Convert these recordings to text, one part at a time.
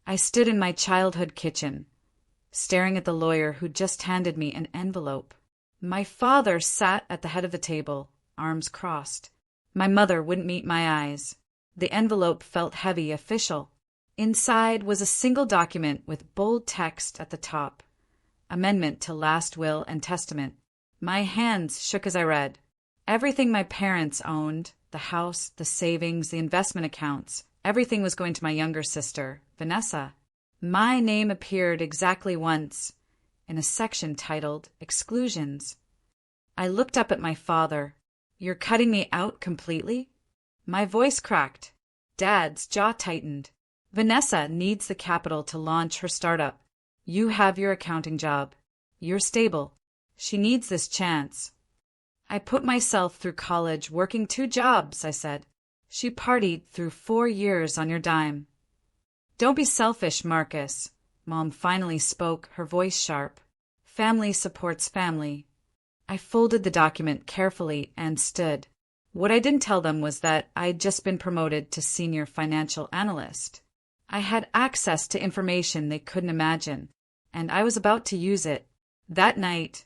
I stood in my childhood kitchen, staring at the lawyer who just handed me an envelope. My father sat at the head of the table, arms crossed. My mother wouldn't meet my eyes. The envelope felt heavy, official. Inside was a single document with bold text at the top. Amendment to Last Will and Testament. My hands shook as I read. Everything my parents owned, the house, the savings, the investment accounts, everything was going to my younger sister, Vanessa. My name appeared exactly once, in a section titled Exclusions. I looked up at my father. "You're cutting me out completely?" My voice cracked. Dad's jaw tightened. "Vanessa needs the capital to launch her startup. You have your accounting job. You're stable. She needs this chance." "I put myself through college working 2 jobs," I said. "She partied through 4 years on your dime." "Don't be selfish, Marcus." Mom finally spoke, her voice sharp. "Family supports family." I folded the document carefully and stood. What I didn't tell them was that I'd just been promoted to senior financial analyst. I had access to information they couldn't imagine, and I was about to use it. That night,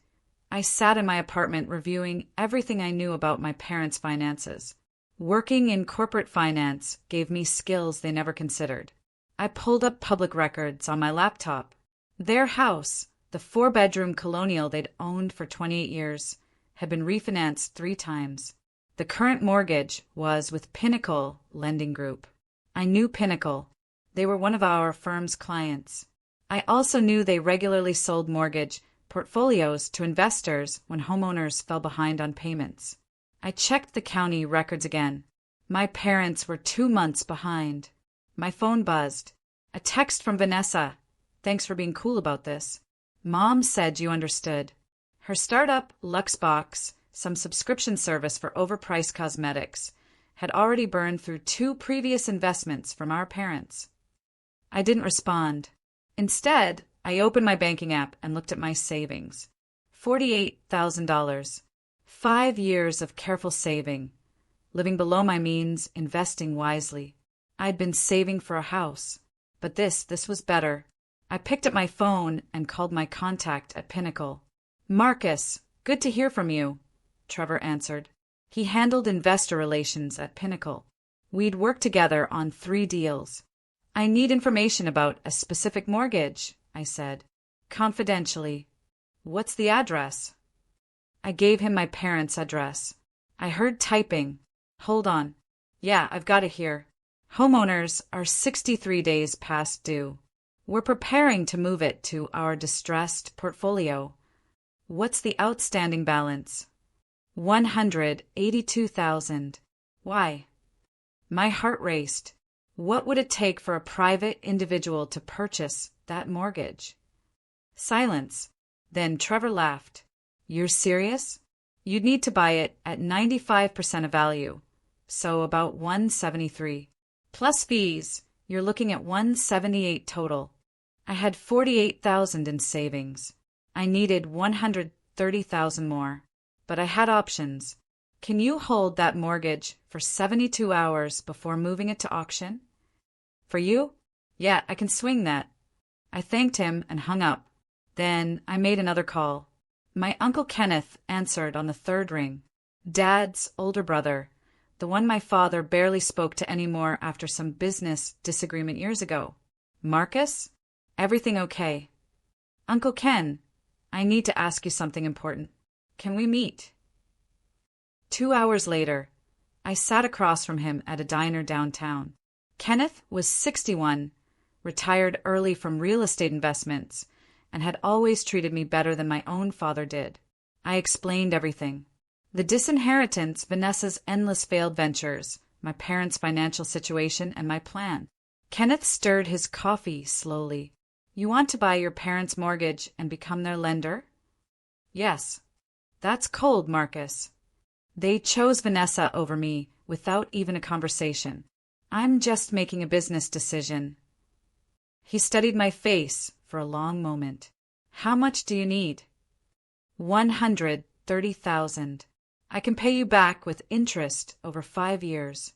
I sat in my apartment reviewing everything I knew about my parents' finances. Working in corporate finance gave me skills they never considered. I pulled up public records on my laptop. Their house, the 4-bedroom colonial they'd owned for 28 years, had been refinanced 3 times. The current mortgage was with Pinnacle Lending Group. I knew Pinnacle. They were one of our firm's clients. I also knew they regularly sold mortgage portfolios to investors when homeowners fell behind on payments. I checked the county records again. My parents were 2 months behind. My phone buzzed. A text from Vanessa. "Thanks for being cool about this. Mom said you understood." Her startup, Luxbox, some subscription service for overpriced cosmetics, had already burned through 2 previous investments from our parents. I didn't respond. Instead, I opened my banking app and looked at my savings. $48,000. 5 years of careful saving, living below my means, investing wisely. I'd been saving for a house. But this was better. I picked up my phone and called my contact at Pinnacle. "Marcus, good to hear from you," Trevor answered. He handled investor relations at Pinnacle. We'd worked together on 3 deals. "I need information about a specific mortgage," I said. "Confidentially." "What's the address?" I gave him my parents' address. I heard typing. "Hold on. Yeah, I've got it here. Homeowners are 63 days past due. We're preparing to move it to our distressed portfolio. What's the outstanding balance?" $182,000. Why? My heart raced. What would it take for a private individual to purchase that mortgage? Silence. Then Trevor laughed. "You're serious? You'd need to buy it at 95% of value, so about 173. Plus fees, you're looking at 178 total. I had 48,000 in savings. I needed 130,000 more, but I had options. Can you hold that mortgage for 72 hours before moving it to auction?" "For you? Yeah, I can swing that." I thanked him and hung up. Then I made another call. My Uncle Kenneth answered on the 3rd ring. Dad's older brother, the one my father barely spoke to anymore after some business disagreement years ago. "Marcus? Everything okay?" "Uncle Ken, I need to ask you something important. Can we meet?" 2 hours later, I sat across from him at a diner downtown. Kenneth was 61, retired early from real estate investments, and had always treated me better than my own father did. I explained everything. The disinheritance, Vanessa's endless failed ventures, my parents' financial situation, and my plan. Kenneth stirred his coffee slowly. "You want to buy your parents' mortgage and become their lender?" "Yes." "That's cold, Marcus. They chose Vanessa over me without even a conversation. I'm just making a business decision." He studied my face for a long moment. "How much do you need?" 130,000. I can pay you back with interest over 5 years.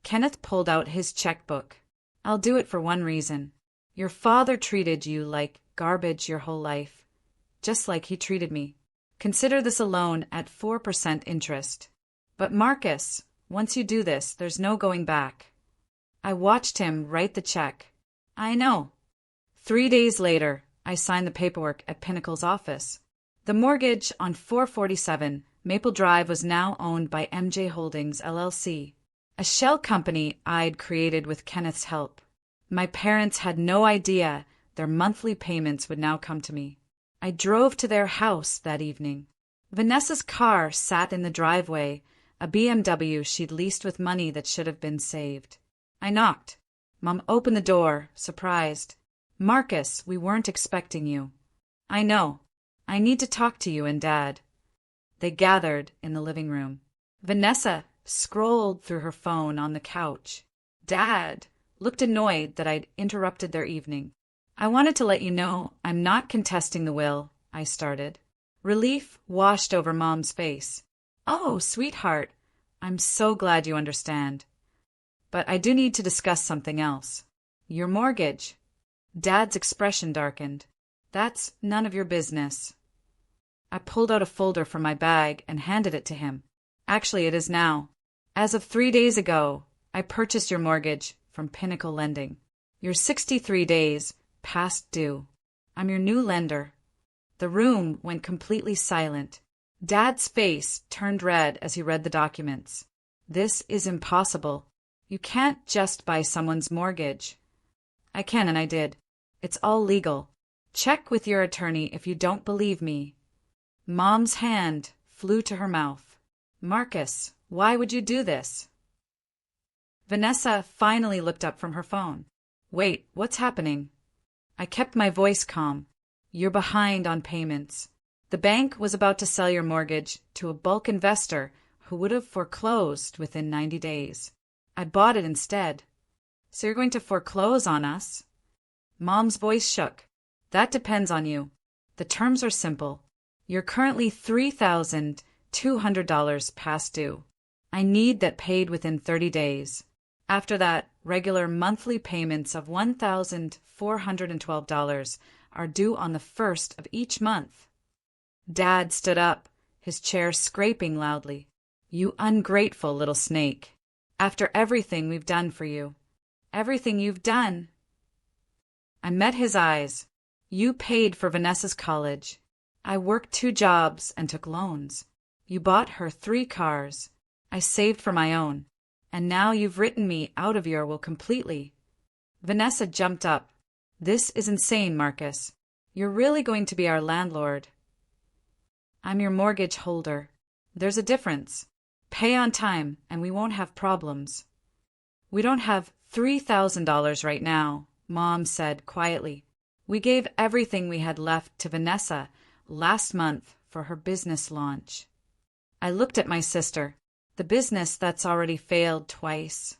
Kenneth pulled out his checkbook. "I'll do it for one reason. Your father treated you like garbage your whole life, just like he treated me. Consider this a loan at 4% interest. But Marcus, once you do this, there's no going back. I watched him write the check. I know. 3 days later, I signed the paperwork at Pinnacle's office. The mortgage on 447 Maple Drive was now owned by MJ Holdings, LLC, a shell company I'd created with Kenneth's help. My parents had no idea their monthly payments would now come to me. I drove to their house that evening. Vanessa's car sat in the driveway, a BMW she'd leased with money that should have been saved. I knocked. Mom opened the door, surprised. Marcus, we weren't expecting you. I know. I need to talk to you and Dad. They gathered in the living room. Vanessa scrolled through her phone on the couch. Dad looked annoyed that I'd interrupted their evening. I wanted to let you know I'm not contesting the will, I started. Relief washed over Mom's face. Oh, sweetheart, I'm so glad you understand. But I do need to discuss something else. Your mortgage. Dad's expression darkened. That's none of your business. I pulled out a folder from my bag and handed it to him. Actually, it is now. As of 3 days ago, I purchased your mortgage from Pinnacle Lending. You're 63 days past due. I'm your new lender. The room went completely silent. Dad's face turned red as he read the documents. This is impossible. You can't just buy someone's mortgage. I can, and I did. It's all legal. Check with your attorney if you don't believe me. Mom's hand flew to her mouth. Marcus, why would you do this? Vanessa finally looked up from her phone. Wait, what's happening? I kept my voice calm. You're behind on payments. The bank was about to sell your mortgage to a bulk investor who would have foreclosed within 90 days. I bought it instead. So you're going to foreclose on us? Mom's voice shook. That depends on you. The terms are simple. You're currently $3,200 past due. I need that paid within 30 days. After that, regular monthly payments of $1,412 are due on the 1st of each month. Dad stood up, his chair scraping loudly. You ungrateful little snake. After everything we've done for you. Everything you've done. I met his eyes. You paid for Vanessa's college. I worked 2 jobs and took loans. You bought her 3 cars. I saved for my own. And now you've written me out of your will completely. Vanessa jumped up. This is insane, Marcus. You're really going to be our landlord. I'm your mortgage holder. There's a difference. Pay on time, and we won't have problems. We don't have $3,000 right now, Mom said quietly. We gave everything we had left to Vanessa last month for her business launch. I looked at my sister, the business that's already failed twice.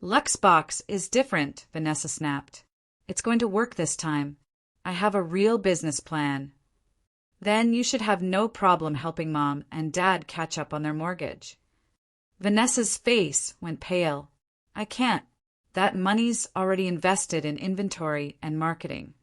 Luxbox is different, Vanessa snapped. It's going to work this time. I have a real business plan. Then you should have no problem helping Mom and Dad catch up on their mortgage. Vanessa's face went pale. I can't. That money's already invested in inventory and marketing.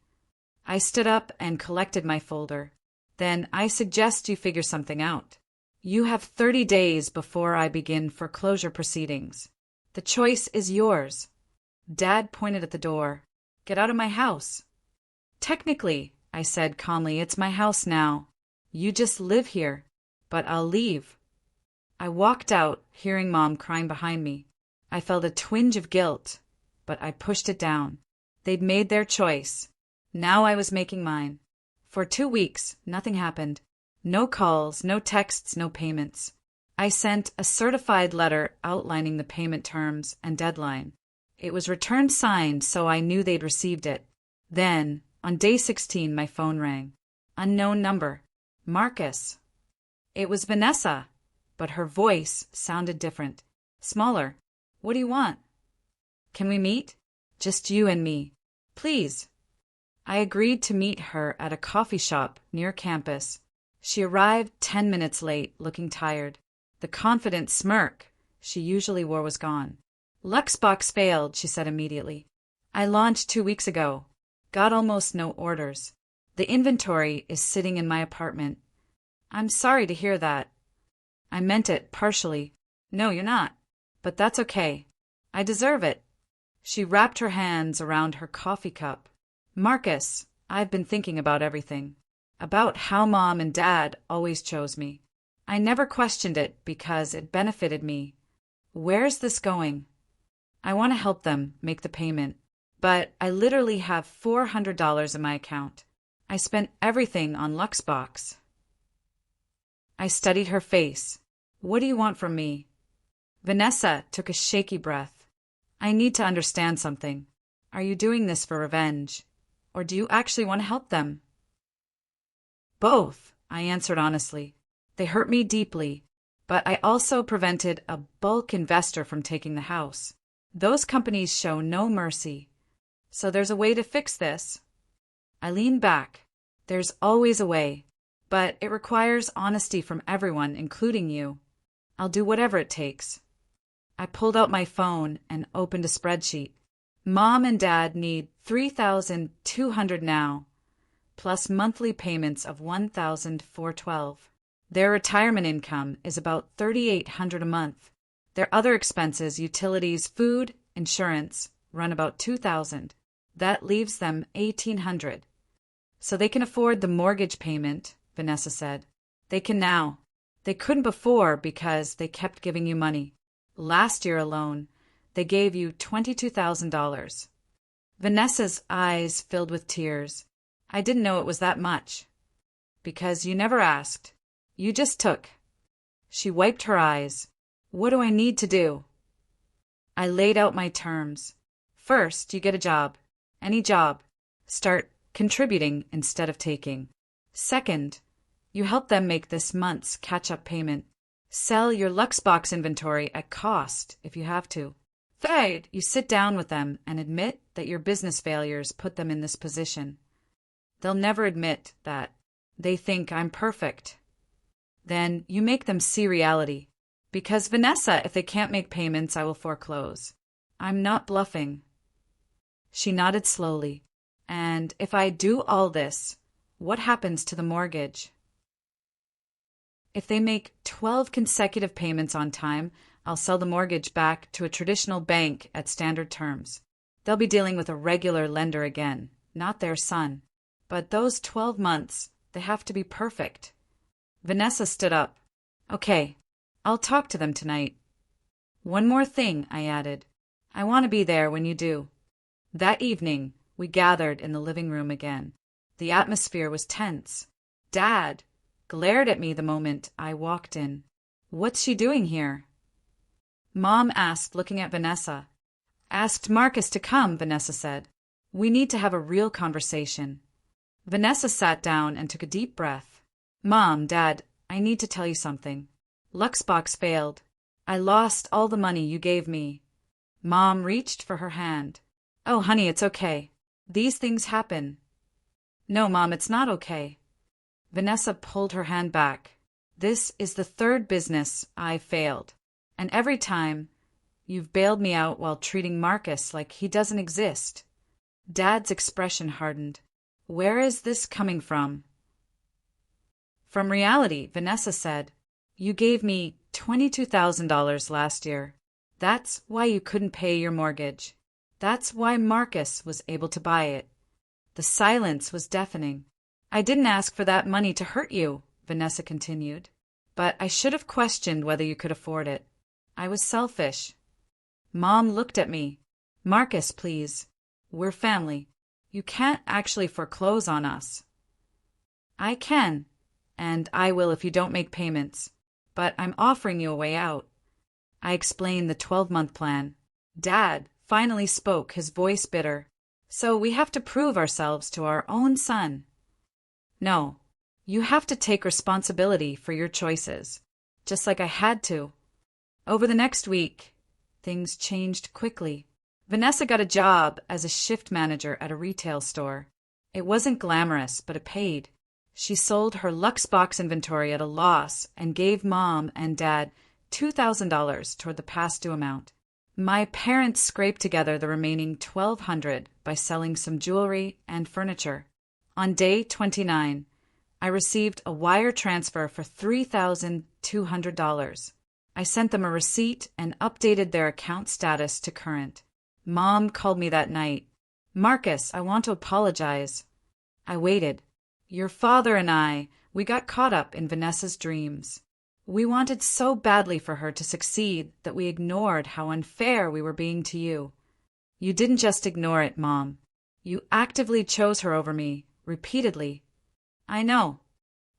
I stood up and collected my folder. Then I suggest you figure something out. You have 30 days before I begin foreclosure proceedings. The choice is yours. Dad pointed at the door. Get out of my house. Technically, I said calmly, it's my house now. You just live here, but I'll leave. I walked out, hearing Mom crying behind me. I felt a twinge of guilt, but I pushed it down. They'd made their choice. Now I was making mine. For 2 weeks, nothing happened. No calls, no texts, no payments. I sent a certified letter outlining the payment terms and deadline. It was returned signed, so I knew they'd received it. Then, on day 16, my phone rang. Unknown number. Marcus. It was Vanessa, but her voice sounded different. Smaller. What do you want? Can we meet? Just you and me. Please. I agreed to meet her at a coffee shop near campus. She arrived 10 minutes late, looking tired. The confident smirk she usually wore was gone. Luxbox failed, she said immediately. I launched 2 weeks ago. Got almost no orders. The inventory is sitting in my apartment. I'm sorry to hear that. I meant it partially. No, you're not. But that's okay. I deserve it. She wrapped her hands around her coffee cup. Marcus, I've been thinking about everything. About how Mom and Dad always chose me. I never questioned it because it benefited me. Where's this going? I want to help them make the payment, but I literally have $400 in my account. I spent everything on Luxbox. I studied her face. What do you want from me? Vanessa took a shaky breath. I need to understand something. Are you doing this for revenge? Or do you actually want to help them? Both, I answered honestly. They hurt me deeply, but I also prevented a bulk investor from taking the house. Those companies show no mercy. So there's a way to fix this. I leaned back. There's always a way, but it requires honesty from everyone, including you. I'll do whatever it takes. I pulled out my phone and opened a spreadsheet. Mom and Dad need $3,200 now, plus monthly payments of $1,412. Their retirement income is about $3,800 a month. Their other expenses, utilities, food, insurance, run about $2,000. That leaves them $1,800. So they can afford the mortgage payment, Vanessa said. They can now. They couldn't before because they kept giving you money. Last year alone, they gave you $22,000. Vanessa's eyes filled with tears. I didn't know it was that much. Because you never asked. You just took. She wiped her eyes. What do I need to do? I laid out my terms. First, you get a job. Any job. Start contributing instead of taking. Second, you help them make this month's catch-up payment. Sell your Luxbox inventory at cost if you have to. Third, you sit down with them and admit that your business failures put them in this position. They'll never admit that. They think I'm perfect. Then you make them see reality. Because Vanessa, if they can't make payments, I will foreclose. I'm not bluffing. She nodded slowly. And if I do all this, what happens to the mortgage? If they make 12 consecutive payments on time, I'll sell the mortgage back to a traditional bank at standard terms. They'll be dealing with a regular lender again, not their son. But those 12 months, they have to be perfect. Vanessa stood up. Okay, I'll talk to them tonight. One more thing, I added. I want to be there when you do. That evening, we gathered in the living room again. The atmosphere was tense. Dad glared at me the moment I walked in. What's she doing here? Mom asked, looking at Vanessa. Asked Marcus to come, Vanessa said. We need to have a real conversation. Vanessa sat down and took a deep breath. Mom, Dad, I need to tell you something. Luxbox failed. I lost all the money you gave me. Mom reached for her hand. Oh, honey, it's okay. These things happen. No, Mom, it's not okay. Vanessa pulled her hand back. This is the third business I failed. And every time, you've bailed me out while treating Marcus like he doesn't exist. Dad's expression hardened. Where is this coming from? From reality, Vanessa said. You gave me $22,000 last year. That's why you couldn't pay your mortgage. That's why Marcus was able to buy it. The silence was deafening. I didn't ask for that money to hurt you, Vanessa continued. But I should have questioned whether you could afford it. I was selfish. Mom looked at me. Marcus, please. We're family. You can't actually foreclose on us. I can, and I will if you don't make payments. But I'm offering you a way out. I explained the 12-month plan. Dad finally spoke, his voice bitter. So we have to prove ourselves to our own son. No, you have to take responsibility for your choices, just like I had to. Over the next week, things changed quickly. Vanessa got a job as a shift manager at a retail store. It wasn't glamorous, but it paid. She sold her Luxbox inventory at a loss and gave Mom and Dad $2,000 toward the past due amount. My parents scraped together the remaining $1,200 by selling some jewelry and furniture. On day 29, I received a wire transfer for $3,200. I sent them a receipt and updated their account status to current. Mom called me that night. "Marcus, I want to apologize." I waited. "Your father and we got caught up in Vanessa's dreams. We wanted so badly for her to succeed that we ignored how unfair we were being to you. You didn't just ignore it, Mom. You actively chose her over me, repeatedly." "I know."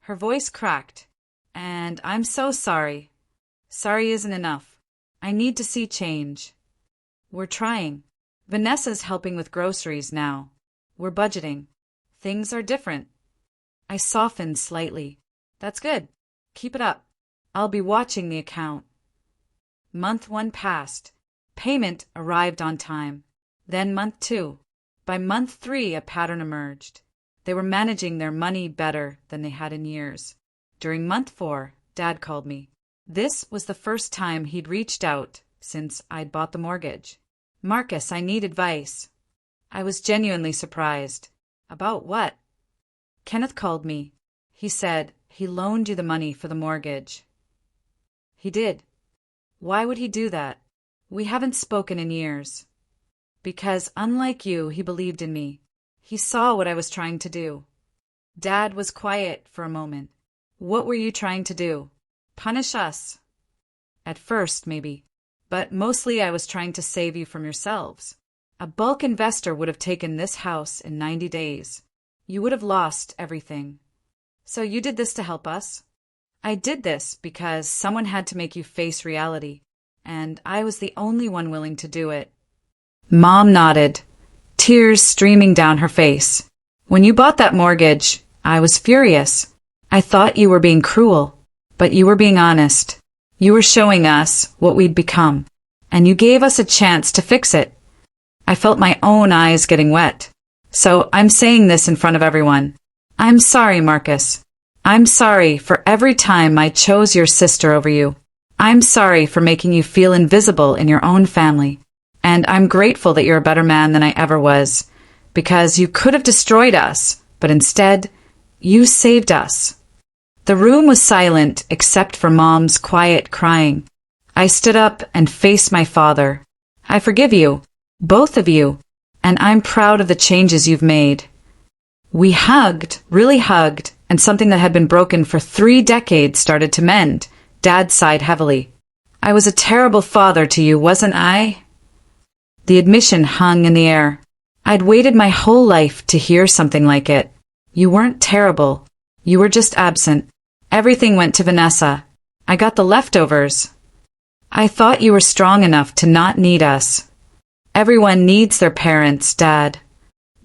Her voice cracked. "And I'm so sorry. Sorry isn't enough. I need to see change. We're trying. Vanessa's helping with groceries now. We're budgeting. Things are different." I softened slightly. "That's good. Keep it up. I'll be watching the account." Month 1 passed. Payment arrived on time. Then month 2. By month 3, a pattern emerged. They were managing their money better than they had in years. During month 4, Dad called me. This was the first time he'd reached out since I'd bought the mortgage. "Marcus, I need advice." I was genuinely surprised. "About what?" "Kenneth called me. He said he loaned you the money for the mortgage." "He did." "Why would he do that?" "We haven't spoken in years." "Because, unlike you, he believed in me. He saw what I was trying to do." Dad was quiet for a moment. "What were you trying to do? Punish us?" "At first, maybe. But mostly I was trying to save you from yourselves. A bulk investor would have taken this house in 90 days. You would have lost everything. So you did this to help us?" "I did this because someone had to make you face reality, and I was the only one willing to do it." Mom nodded, tears streaming down her face. "When you bought that mortgage, I was furious. I thought you were being cruel, but you were being honest. You were showing us what we'd become, and you gave us a chance to fix it." I felt my own eyes getting wet. "So I'm saying this in front of everyone. I'm sorry, Marcus. I'm sorry for every time I chose your sister over you. I'm sorry for making you feel invisible in your own family. And I'm grateful that you're a better man than I ever was, because you could have destroyed us, but instead, you saved us." The room was silent except for Mom's quiet crying. I stood up and faced my father. "I forgive you, both of you, and I'm proud of the changes you've made." We hugged, really hugged, and something that had been broken for 3 decades started to mend. Dad sighed heavily. "I was a terrible father to you, wasn't I?" The admission hung in the air. I'd waited my whole life to hear something like it. "You weren't terrible. You were just absent. Everything went to Vanessa. I got the leftovers. I thought you were strong enough to not need us." Everyone needs their parents, Dad.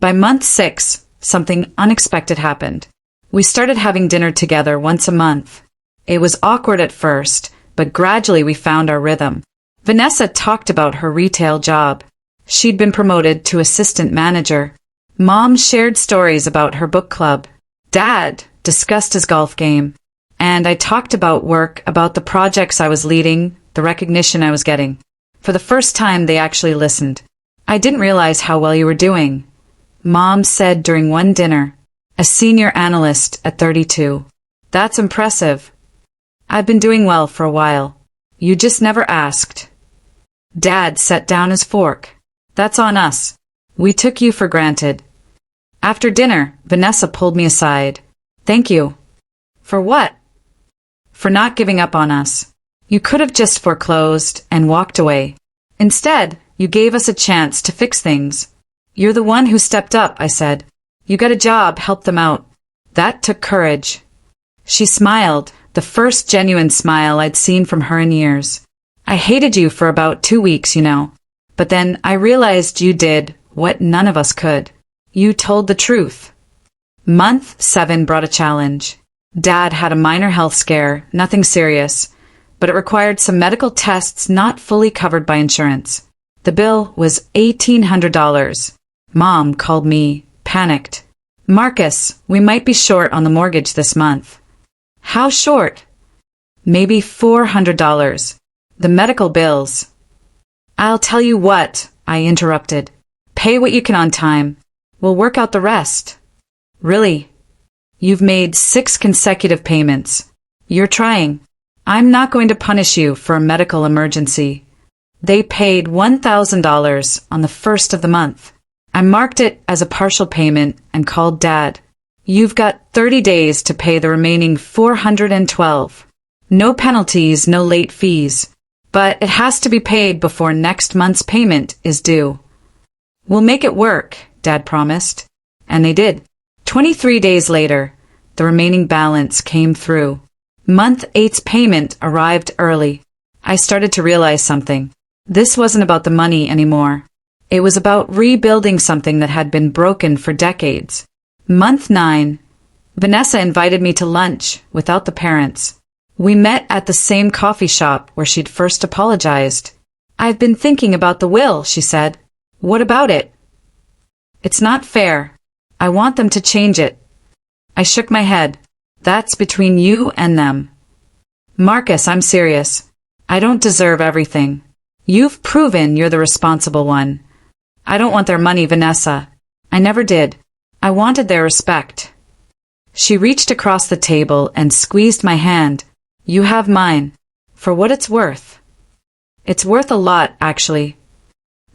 By month 6, something unexpected happened. We started having dinner together once a month. It was awkward at first, but gradually we found our rhythm. Vanessa talked about her retail job. She'd been promoted to assistant manager. Mom shared stories about her book club. Dad discussed his golf game. And I talked about work, about the projects I was leading, the recognition I was getting. For the first time, they actually listened. "I didn't realize how well you were doing," Mom said during one dinner. "A senior analyst at 32. That's impressive." "I've been doing well for a while. You just never asked." Dad set down his fork. "That's on us. We took you for granted." After dinner, Vanessa pulled me aside. "Thank you." "For what?" "For not giving up on us. You could have just foreclosed and walked away. Instead, you gave us a chance to fix things." "You're the one who stepped up," I said. "You got a job, helped them out. That took courage." She smiled, the first genuine smile I'd seen from her in years. "I hated you for about 2 weeks, you know. But then I realized you did what none of us could. You told the truth." Month 7 brought a challenge. Dad had a minor health scare, nothing serious, but it required some medical tests not fully covered by insurance. The bill was $1,800. Mom called me, panicked. "Marcus, we might be short on the mortgage this month." "How short?" "Maybe $400. The medical bills." I'll tell you what, I interrupted. Pay what you can on time. We'll work out the rest. Really? You've made 6 consecutive payments. You're trying. I'm not going to punish you for a medical emergency. They paid $1,000 on the first of the month. I marked it as a partial payment and called Dad. You've got 30 days to pay the remaining $412. No penalties, no late fees. But it has to be paid before next month's payment is due. We'll make it work, Dad promised. And they did. 23 days later, the remaining balance came through. Month 8's payment arrived early. I started to realize something. This wasn't about the money anymore. It was about rebuilding something that had been broken for decades. Month 9, Vanessa invited me to lunch without the parents. We met at the same coffee shop where she'd first apologized. I've been thinking about the will, she said. What about it? It's not fair. I want them to change it. I shook my head. That's between you and them. Marcus, I'm serious. I don't deserve everything. You've proven you're the responsible one. I don't want their money, Vanessa. I never did. I wanted their respect. She reached across the table and squeezed my hand. You have mine. For what it's worth. It's worth a lot, actually.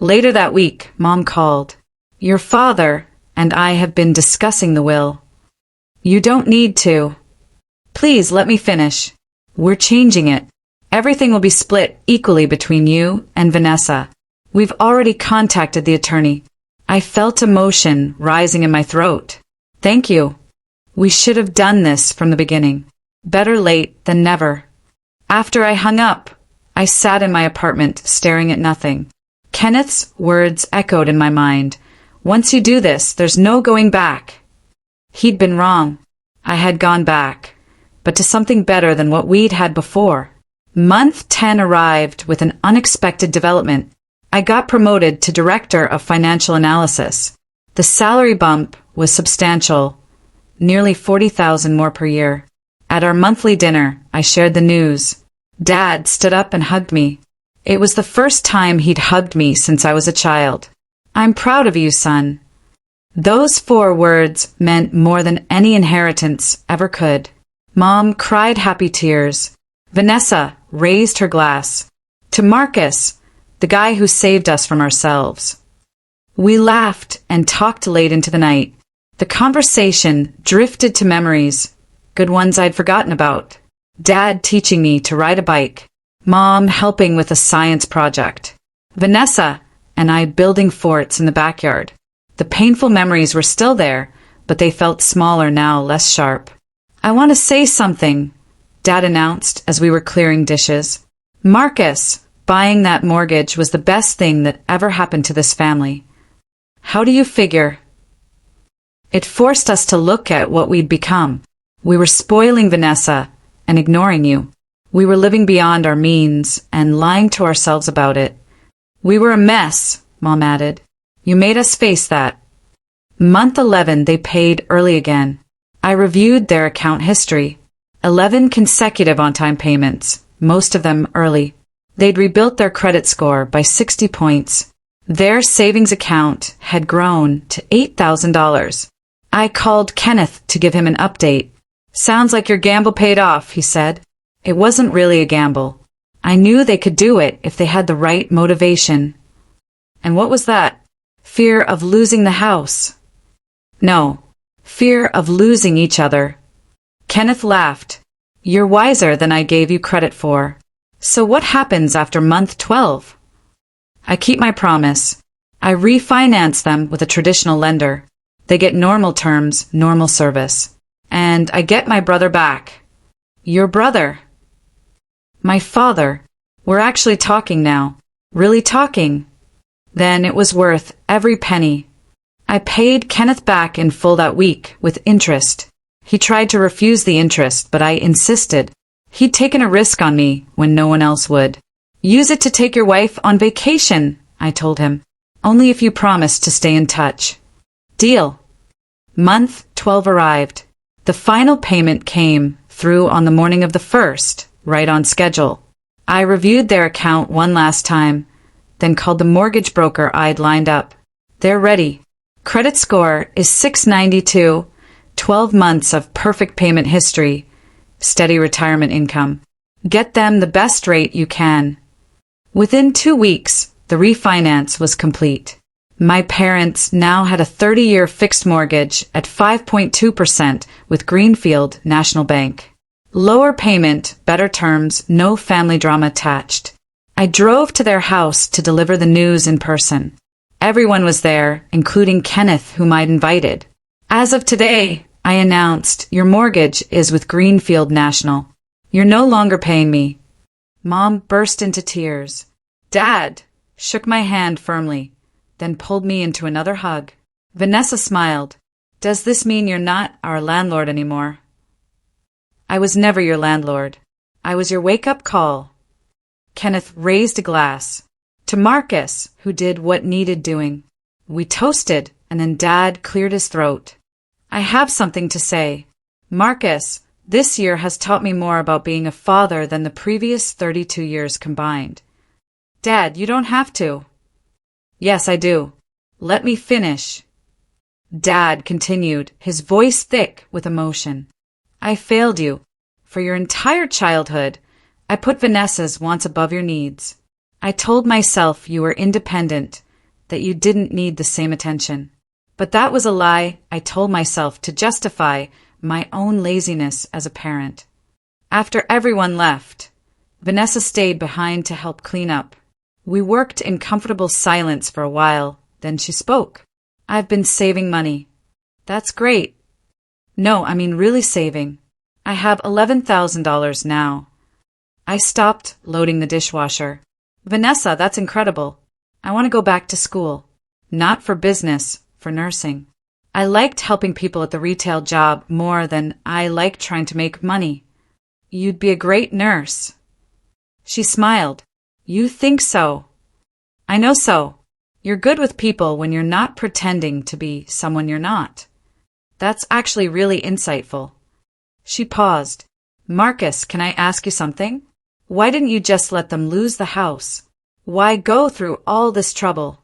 Later that week, Mom called. Your father and I have been discussing the will. You don't need to. Please let me finish. We're changing it. Everything will be split equally between you and Vanessa. We've already contacted the attorney. I felt emotion rising in my throat. Thank you. We should have done this from the beginning. Better late than never. After I hung up, I sat in my apartment staring at nothing. Kenneth's words echoed in my mind. Once you do this, there's no going back. He'd been wrong. I had gone back, but to something better than what we'd had before. Month 10 arrived with an unexpected development. I got promoted to Director of Financial Analysis. The salary bump was substantial, nearly $40,000 more per year. At our monthly dinner, I shared the news. Dad stood up and hugged me. It was the first time he'd hugged me since I was a child. I'm proud of you, son. Those 4 words meant more than any inheritance ever could. Mom cried happy tears. Vanessa raised her glass. To Marcus, the guy who saved us from ourselves. We laughed and talked late into the night. The conversation drifted to memories, good ones I'd forgotten about. Dad teaching me to ride a bike. Mom helping with a science project. Vanessa and I building forts in the backyard. The painful memories were still there, but they felt smaller now, less sharp. I want to say something, Dad announced as we were clearing dishes. Marcus, buying that mortgage was the best thing that ever happened to this family. How do you figure? It forced us to look at what we'd become. We were spoiling Vanessa and ignoring you. We were living beyond our means and lying to ourselves about it. We were a mess, Mom added. You made us face that. Month 11, they paid early again. I reviewed their account history. 11 consecutive on-time payments, most of them early. They'd rebuilt their credit score by 60 points. Their savings account had grown to $8,000. I called Kenneth to give him an update. Sounds like your gamble paid off, he said. It wasn't really a gamble. I knew they could do it if they had the right motivation. And what was that? Fear of losing the house. No, fear of losing each other. Kenneth laughed. You're wiser than I gave you credit for. So what happens after month 12? I keep my promise. I refinance them with a traditional lender. They get normal terms, normal service. And I get my brother back. Your brother? My father. We're actually talking now. Really talking. Then it was worth every penny. I paid Kenneth back in full that week, with interest. He tried to refuse the interest, but I insisted. He'd taken a risk on me when no one else would. Use it to take your wife on vacation, I told him. Only if you promise to stay in touch. Deal. Month 12 arrived. The final payment came through on the morning of the 1st, right on schedule. I reviewed their account one last time. then called the mortgage broker I'd lined up. They're ready. Credit score is 692, 12 months of perfect payment history, steady retirement income. Get them the best rate you can. Within 2 weeks, the refinance was complete. My parents now had a 30-year fixed mortgage at 5.2% with Greenfield National Bank. Lower payment, better terms, no family drama attached. I drove to their house to deliver the news in person. Everyone was there, including Kenneth, whom I'd invited. As of today, I announced, your mortgage is with Greenfield National. You're no longer paying me. Mom burst into tears. Dad shook my hand firmly, then pulled me into another hug. Vanessa smiled. Does this mean you're not our landlord anymore? I was never your landlord. I was your wake-up call. Kenneth raised a glass. To Marcus, who did what needed doing. We toasted, and then Dad cleared his throat. I have something to say. Marcus, this year has taught me more about being a father than the previous 32 years combined. Dad, you don't have to. Yes, I do. Let me finish. Dad continued, his voice thick with emotion. I failed you. For your entire childhood, I put Vanessa's wants above your needs. I told myself you were independent, that you didn't need the same attention. But that was a lie I told myself to justify my own laziness as a parent. After everyone left, Vanessa stayed behind to help clean up. We worked in comfortable silence for a while, then she spoke. I've been saving money. That's great. No, I mean really saving. I have $11,000 now. I stopped loading the dishwasher. Vanessa, that's incredible. I want to go back to school. Not for business, for nursing. I liked helping people at the retail job more than I liked trying to make money. You'd be a great nurse. She smiled. You think so? I know so. You're good with people when you're not pretending to be someone you're not. That's actually really insightful. She paused. Marcus, can I ask you something? Why didn't you just let them lose the house? Why go through all this trouble?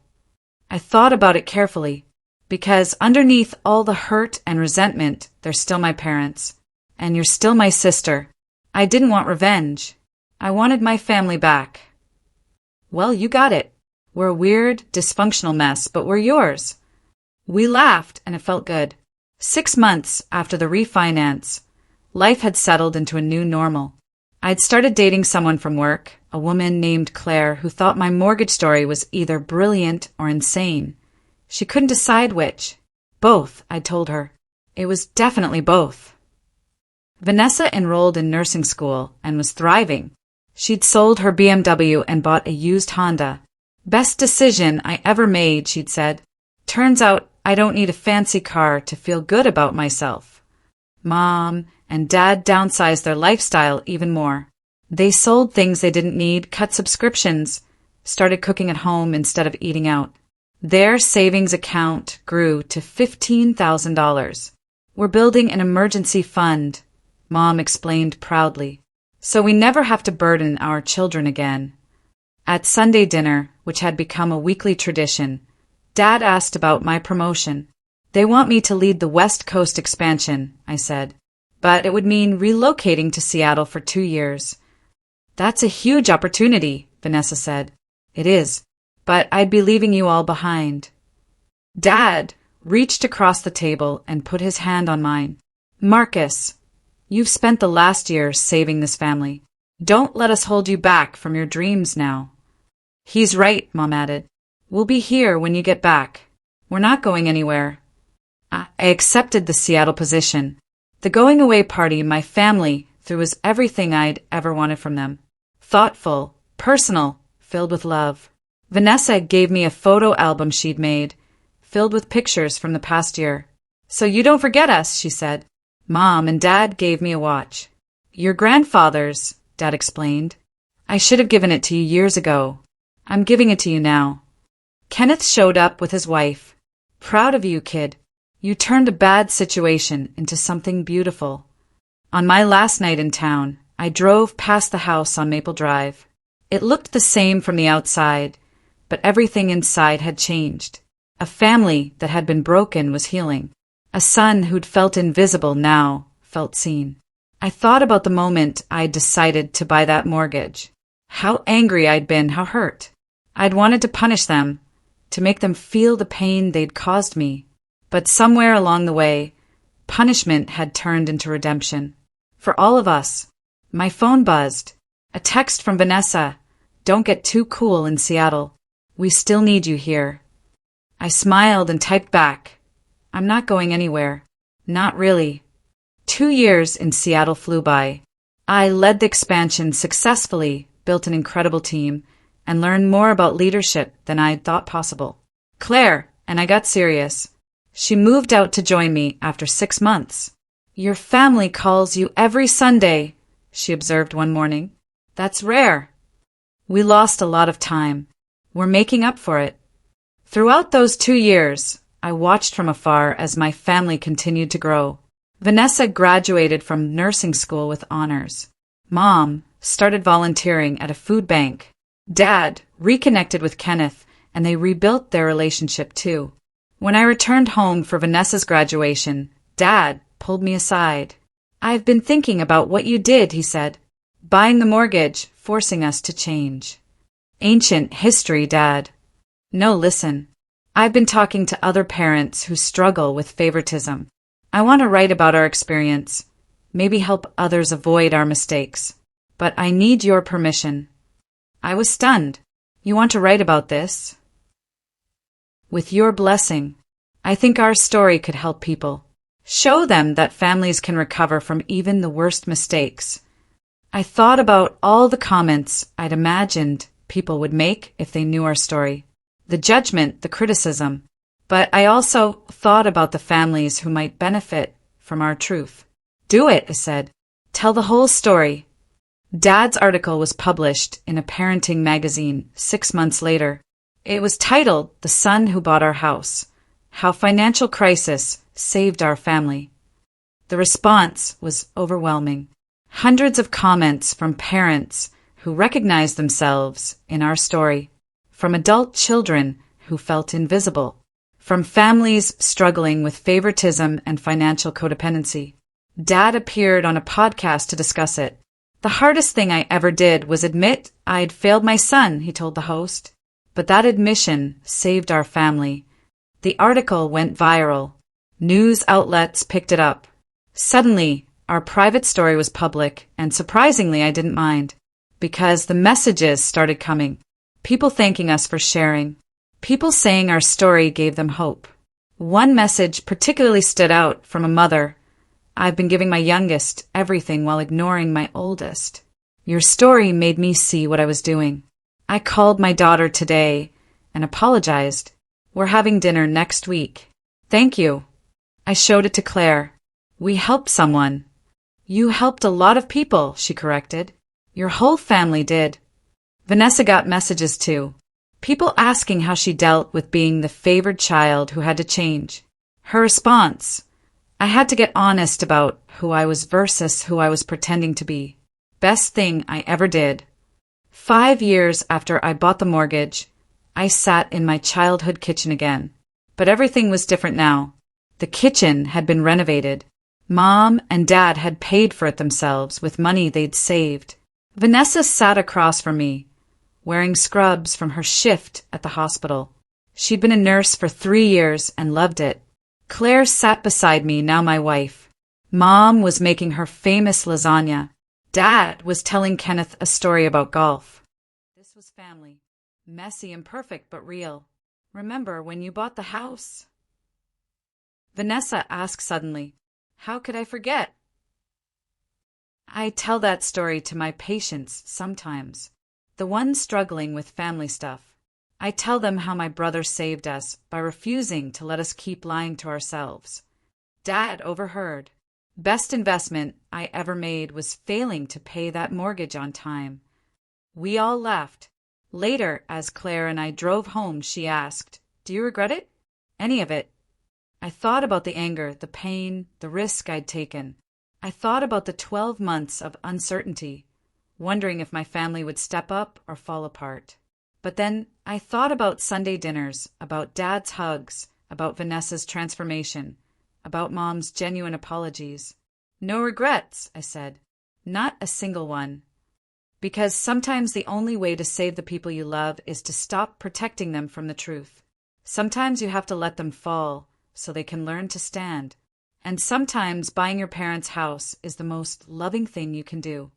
I thought about it carefully, because underneath all the hurt and resentment, they're still my parents, and you're still my sister. I didn't want revenge. I wanted my family back. Well, you got it. We're a weird, dysfunctional mess, but we're yours. We laughed, and it felt good. 6 months after the refinance, life had settled into a new normal. I'd started dating someone from work, a woman named Claire, who thought my mortgage story was either brilliant or insane. She couldn't decide which. Both, I told her. It was definitely both. Vanessa enrolled in nursing school and was thriving. She'd sold her BMW and bought a used Honda. Best decision I ever made, she'd said. Turns out I don't need a fancy car to feel good about myself. Mom and Dad downsized their lifestyle even more. They sold things they didn't need, cut subscriptions, started cooking at home instead of eating out. Their savings account grew to $15,000. We're building an emergency fund, Mom explained proudly, so we never have to burden our children again. At Sunday dinner, which had become a weekly tradition, Dad asked about my promotion. They want me to lead the West Coast expansion, I said, but it would mean relocating to Seattle for 2 years. That's a huge opportunity, Vanessa said. It is, but I'd be leaving you all behind. Dad reached across the table and put his hand on mine. Marcus, you've spent the last year saving this family. Don't let us hold you back from your dreams now. He's right, Mom added. We'll be here when you get back. We're not going anywhere. I accepted the Seattle position. The going-away party my family threw was everything I'd ever wanted from them. Thoughtful, personal, filled with love. Vanessa gave me a photo album she'd made, filled with pictures from the past year. So you don't forget us, she said. Mom and Dad gave me a watch. Your grandfather's, Dad explained. I should have given it to you years ago. I'm giving it to you now. Kenneth showed up with his wife. Proud of you, kid. You turned a bad situation into something beautiful. On my last night in town, I drove past the house on Maple Drive. It looked the same from the outside, but everything inside had changed. A family that had been broken was healing. A son who'd felt invisible now felt seen. I thought about the moment I'd decided to buy that mortgage. How angry I'd been, how hurt. I'd wanted to punish them, to make them feel the pain they'd caused me. But somewhere along the way, punishment had turned into redemption. For all of us. My phone buzzed. A text from Vanessa. Don't get too cool in Seattle. We still need you here. I smiled and typed back. I'm not going anywhere. Not really. 2 years in Seattle flew by. I led the expansion successfully, built an incredible team, and learned more about leadership than I'd thought possible. Claire, and I got serious. She moved out to join me after 6 months. Your family calls you every Sunday, she observed one morning. That's rare. We lost a lot of time. We're making up for it. Throughout those 2 years, I watched from afar as my family continued to grow. Vanessa graduated from nursing school with honors. Mom started volunteering at a food bank. Dad reconnected with Kenneth, and they rebuilt their relationship too. When I returned home for Vanessa's graduation, Dad pulled me aside. I've been thinking about what you did, he said. Buying the mortgage, forcing us to change. Ancient history, Dad. No, listen. I've been talking to other parents who struggle with favoritism. I want to write about our experience, maybe help others avoid our mistakes. But I need your permission. I was stunned. You want to write about this? With your blessing, I think our story could help people. Show them that families can recover from even the worst mistakes. I thought about all the comments I'd imagined people would make if they knew our story. The judgment, the criticism. But I also thought about the families who might benefit from our truth. Do it, I said. Tell the whole story. Dad's article was published in a parenting magazine 6 months later. It was titled The Son Who Bought Our House: How Financial Crisis Saved Our Family. The response was overwhelming. Hundreds of comments from parents who recognized themselves in our story, from adult children who felt invisible, from families struggling with favoritism and financial codependency. Dad appeared on a podcast to discuss it. The hardest thing I ever did was admit I'd failed my son, he told the host. But that admission saved our family. The article went viral. News outlets picked it up. Suddenly, our private story was public, and surprisingly, I didn't mind. Because the messages started coming. People thanking us for sharing. People saying our story gave them hope. One message particularly stood out from a mother. I've been giving my youngest everything while ignoring my oldest. Your story made me see what I was doing. I called my daughter today and apologized. We're having dinner next week. Thank you. I showed it to Claire. We helped someone. You helped a lot of people, she corrected. Your whole family did. Vanessa got messages too. People asking how she dealt with being the favored child who had to change. Her response: I had to get honest about who I was versus who I was pretending to be. Best thing I ever did. 5 years after I bought the mortgage, I sat in my childhood kitchen again. But everything was different now. The kitchen had been renovated. Mom and Dad had paid for it themselves with money they'd saved. Vanessa sat across from me, wearing scrubs from her shift at the hospital. She'd been a nurse for 3 years and loved it. Claire sat beside me, now my wife. Mom was making her famous lasagna. Dad was telling Kenneth a story about golf. This was family. Messy, imperfect, but real. Remember when you bought the house? Vanessa asked suddenly. How could I forget? I tell that story to my patients sometimes, the ones struggling with family stuff. I tell them how my brother saved us by refusing to let us keep lying to ourselves. Dad overheard. Best investment I ever made was failing to pay that mortgage on time. We all laughed. Later, as Claire and I drove home, she asked, "Do you regret it? Any of it?" I thought about the anger, the pain, the risk I'd taken. I thought about the 12 months of uncertainty, wondering if my family would step up or fall apart. But then I thought about Sunday dinners, about Dad's hugs, about Vanessa's transformation, about Mom's genuine apologies. No regrets, I said. Not a single one. Because sometimes the only way to save the people you love is to stop protecting them from the truth. Sometimes you have to let them fall so they can learn to stand. And sometimes buying your parents' house is the most loving thing you can do.